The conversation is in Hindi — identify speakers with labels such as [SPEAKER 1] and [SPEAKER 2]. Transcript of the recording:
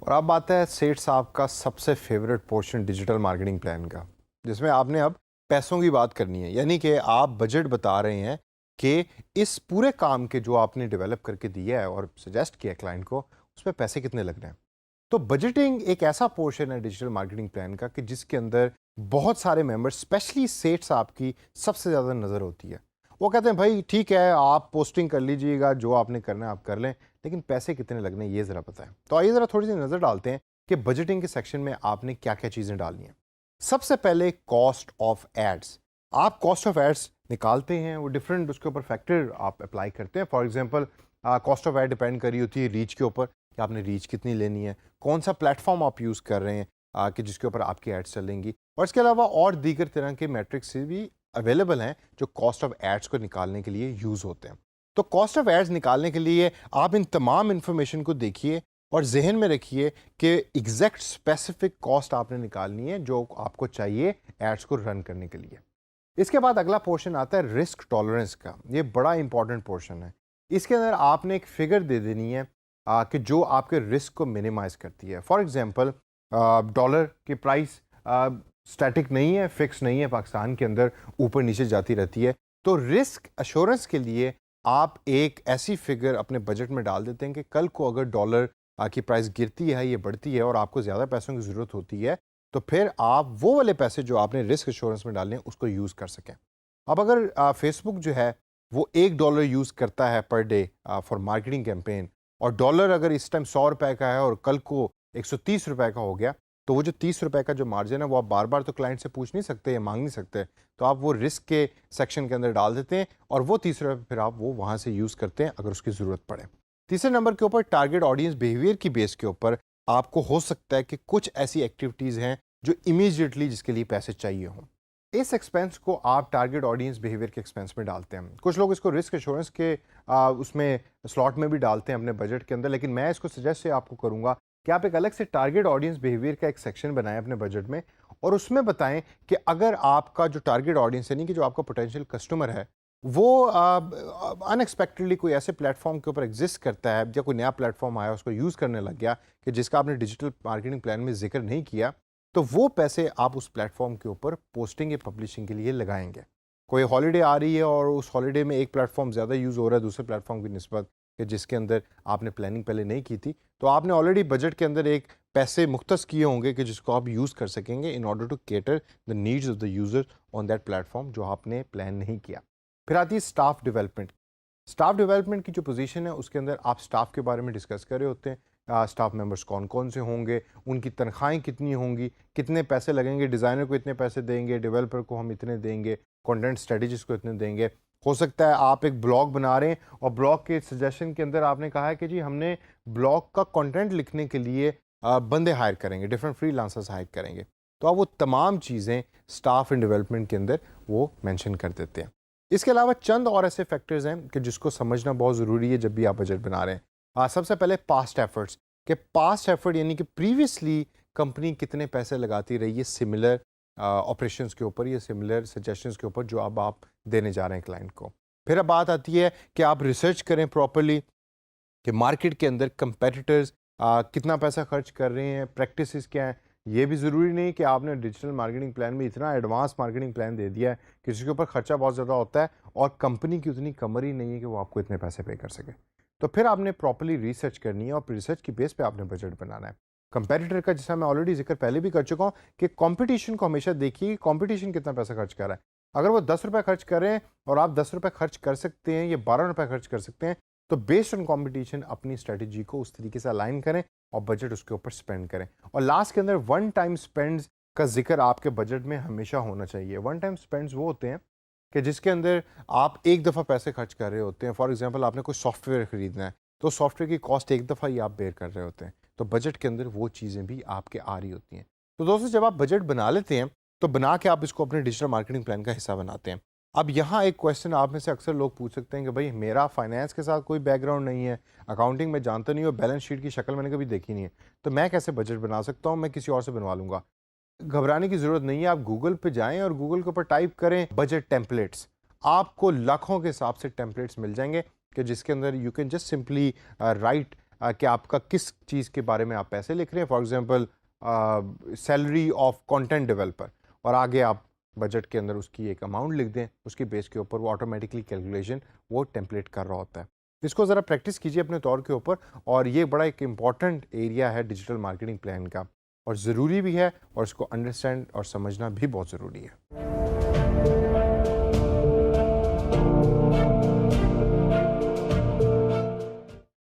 [SPEAKER 1] और अब आता है सेठ साहब का सबसे favourite portion digital marketing plan का, जिसमें आपने अब पैसों की बात करनी है। यानी कि आप बजट बता रहे हैं कि इस पूरे काम के जो आपने डेवलप करके दिया है और सजेस्ट किया क्लाइंट को, उसमें पैसे कितने लग रहे हैं। तो बजटिंग एक ऐसा पोर्शन है डिजिटल मार्केटिंग प्लान का कि जिसके अंदर बहुत सारे मेंबर्स, स्पेशली सेठ साहब की सबसे ज़्यादा नज़र होती है। वो कहते हैं भाई ठीक है, आप पोस्टिंग कर लीजिएगा, जो आपने करना है आप कर लें, लेकिन पैसे कितने लगने ये ज़रा बताएं। तो आइए ज़रा थोड़ी सी नज़र डालते हैं कि बजटिंग के सेक्शन में आपने क्या क्या चीज़ें डालनी हैं। सबसे पहले कॉस्ट ऑफ एड्स। आप कॉस्ट ऑफ एड्स निकालते हैं, वो डिफरेंट उसके ऊपर फैक्टर आप अप्लाई करते हैं। For example cost of ad depend कर रही होती है रीच के ऊपर कि आपने रीच कितनी लेनी है, कौन सा प्लेटफॉर्म आप यूज़ कर रहे हैं कि जिसके ऊपर आपकी एड्स चलेंगी, और इसके अलावा और दीगर तरह के मैट्रिक्स भी अवेलेबल हैं जो कॉस्ट ऑफ एड्स को निकालने के लिए यूज़ होते हैं। तो कॉस्ट ऑफ एड्स निकालने के लिए आप इन तमाम इंफॉर्मेशन को देखिए और जहन में रखिए कि एग्जैक्ट स्पेसिफिक कॉस्ट आपने निकालनी है जो आपको चाहिए एड्स को रन करने के लिए। इसके बाद अगला पोर्शन आता है रिस्क टॉलरेंस का। ये बड़ा इंपॉर्टेंट पोर्शन है। इसके अंदर आपने एक फिगर दे देनी है कि जो आपके रिस्क को मिनिमाइज करती है। फॉर एग्जांपल डॉलर की प्राइस स्टैटिक नहीं है, फिक्स नहीं है, पाकिस्तान के अंदर ऊपर नीचे जाती रहती है। तो रिस्क अश्योरेंस के लिए आप एक ऐसी फिगर अपने बजट में डाल देते हैं कि कल को अगर डॉलर की प्राइस गिरती है, ये बढ़ती है और आपको ज़्यादा पैसों की ज़रूरत होती है, तो फिर आप वो वाले पैसे जो आपने रिस्क इंश्योरेंस में डाले हैं उसको यूज़ कर सकें। अब अगर फेसबुक जो है वो $1 यूज़ करता है per day for marketing campaign, और डॉलर अगर इस टाइम 100 रुपये का है और कल को 130 रुपये का हो गया, तो वो जो 30 रुपये का जो मार्जिन है वो आप बार बार तो क्लाइंट से पूछ नहीं सकते या मांग नहीं सकते। तो आप वो रिस्क के सेक्शन के अंदर डाल देते हैं और वो 30 रुपये फिर आप वो वहाँ से यूज़ करते हैं अगर उसकी ज़रूरत पड़े। तीसरे नंबर के ऊपर टारगेट ऑडियंस बिहेवियर की बेस के ऊपर आपको हो सकता है कि कुछ ऐसी एक्टिविटीज़ हैं जो इमीडिएटली जिसके लिए पैसे चाहिए हों। इस एक्सपेंस को आप टारगेट ऑडियंस बिहेवियर के एक्सपेंस में डालते हैं। कुछ लोग इसको रिस्क एश्योरेंस के उसमें स्लॉट में भी डालते हैं अपने बजट के अंदर, लेकिन मैं इसको सजेस्ट आपको करूंगा कि आप एक अलग से टारगेट ऑडियंस बिहेवियर का एक सेक्शन बनाएं अपने बजट में, और उसमें बताएं कि अगर आपका जो टारगेट ऑडियंस यानी कि जो आपका पोटेंशियल कस्टमर है वो अनएक्सपेक्टेडली कोई ऐसे प्लेटफॉर्म के ऊपर एग्जिस्ट करता है या कोई नया प्लेटफॉर्म आया उसको यूज़ करने लग गया कि जिसका आपने डिजिटल मार्केटिंग प्लान में जिक्र नहीं किया, तो वो पैसे आप उस प्लेटफॉर्म के ऊपर पोस्टिंग या पब्लिशिंग के लिए लगाएंगे। कोई हॉलीडे आ रही है और उस हॉलीडे में एक प्लेटफॉर्म ज़्यादा यूज़ हो रहा है दूसरे प्लेटफॉर्म की निस्बत कि जिसके अंदर आपने प्लानिंग पहले नहीं की थी, तो आपने ऑलरेडी बजट के अंदर एक पैसे मुख्तस किए होंगे कि जिसको आप यूज़ कर सकेंगे in order to cater the needs of the user on that platform जो आपने प्लान नहीं किया। फिर आती है स्टाफ डेवलपमेंट। स्टाफ डेवलपमेंट की जो पोजीशन है उसके अंदर आप स्टाफ के बारे में डिस्कस कर रहे होते हैं। स्टाफ मेंबर्स कौन कौन से होंगे, उनकी तनख्वाहें कितनी होंगी, कितने पैसे लगेंगे, डिज़ाइनर को इतने पैसे देंगे, डेवलपर को हम इतने देंगे, कंटेंट स्ट्रेटजिस्ट को इतने देंगे। हो सकता है आप एक ब्लॉग बना रहे हैं और ब्लॉग के सजेशन के अंदर आपने कहा है कि जी हमने ब्लॉग का कंटेंट लिखने के लिए बंदे हायर करेंगे, डिफरेंट फ्रीलांसर्स हायर करेंगे। तो आप वो तमाम चीज़ें स्टाफ एंड डेवलपमेंट के अंदर वो मेंशन कर देते हैं। इसके अलावा चंद और ऐसे फैक्टर्स हैं कि जिसको समझना बहुत ज़रूरी है जब भी आप बजट बना रहे हैं। सबसे पहले पास्ट एफर्ट्स, कि पास्ट एफर्ट यानी कि प्रीवियसली कंपनी कितने पैसे लगाती रही है सिमिलर ऑपरेशंस के ऊपर या सिमिलर सजेशंस के ऊपर जो अब आप देने जा रहे हैं क्लाइंट को। फिर अब बात आती है कि आप रिसर्च करें प्रॉपरली कि मार्केट के अंदर कंपेटिटर्स कितना पैसा खर्च कर रहे हैं, प्रैक्टिसेस क्या हैं। ये भी ज़रूरी नहीं कि आपने डिजिटल मार्केटिंग प्लान में इतना एडवांस मार्केटिंग प्लान दे दिया है कि जिसके ऊपर खर्चा बहुत ज़्यादा होता है और कंपनी की उतनी कमर ही नहीं है कि वो आपको इतने पैसे पे कर सके। तो फिर आपने प्रॉपरली रिसर्च करनी है और रिसर्च की बेस पे आपने बजट बनाना है। कंपेटिटर का, जैसा मैं ऑलरेडी जिक्र पहले भी कर चुका हूँ, कि कंपटीशन को हमेशा देखिए कंपटीशन कितना पैसा खर्च कर रहा है। अगर वो 10 रुपये खर्च कर रहे हैं और आप 10 रुपये खर्च कर सकते हैं या 12 रुपये खर्च कर सकते हैं, तो बेस्ड ऑन कंपटीशन अपनी स्ट्रेटजी को उस तरीके से अलाइन करें और बजट उसके ऊपर स्पेंड करें। और लास्ट के अंदर वन टाइम स्पेंड्स का जिक्र आपके बजट में हमेशा होना चाहिए। वन टाइम स्पेंड्स वो होते हैं कि जिसके अंदर आप एक दफ़ा पैसे खर्च कर रहे होते हैं। फॉर एग्जांपल आपने कोई सॉफ्टवेयर ख़रीदना है तो सॉफ्टवेयर की कॉस्ट एक दफ़ा ही आप बेयर कर रहे होते हैं, तो बजट के अंदर वो चीज़ें भी आपके आ रही होती हैं। तो दोस्तों, जब आप बजट बना लेते हैं तो बना के आप इसको अपने डिजिटल मार्केटिंग प्लान का हिस्सा बनाते हैं। अब यहाँ एक क्वेश्चन आप में से अक्सर लोग पूछ सकते हैं कि भाई मेरा फाइनेंस के साथ कोई बैकग्राउंड नहीं है, अकाउंटिंग में जानता नहीं, और बैलेंस शीट की शक्ल मैंने कभी देखी नहीं है, तो मैं कैसे बजट बना सकता हूँ, मैं किसी और से बनवा लूँगा। घबराने की ज़रूरत नहीं है। आप गूगल पे जाएं और गूगल के ऊपर टाइप करें बजट टेम्पलेट्स। आपको लाखों के हिसाब से टेम्पलेट्स मिल जाएंगे कि जिसके अंदर you can just simply write कि आपका किस चीज़ के बारे में आप पैसे लिख रहे हैं। For example salary of content developer, और आगे आप बजट के अंदर उसकी एक अमाउंट लिख दें, उसकी बेस के ऊपर वो ऑटोमेटिकली कैलकुलेशन वो टेम्पलेट कर रहा होता है। इसको ज़रा प्रैक्टिस कीजिए अपने तौर के ऊपर, और ये बड़ा एक इम्पॉर्टेंट एरिया है डिजिटल मार्केटिंग प्लान का, और ज़रूरी भी है, और इसको अंडरस्टैंड और समझना भी बहुत ज़रूरी है।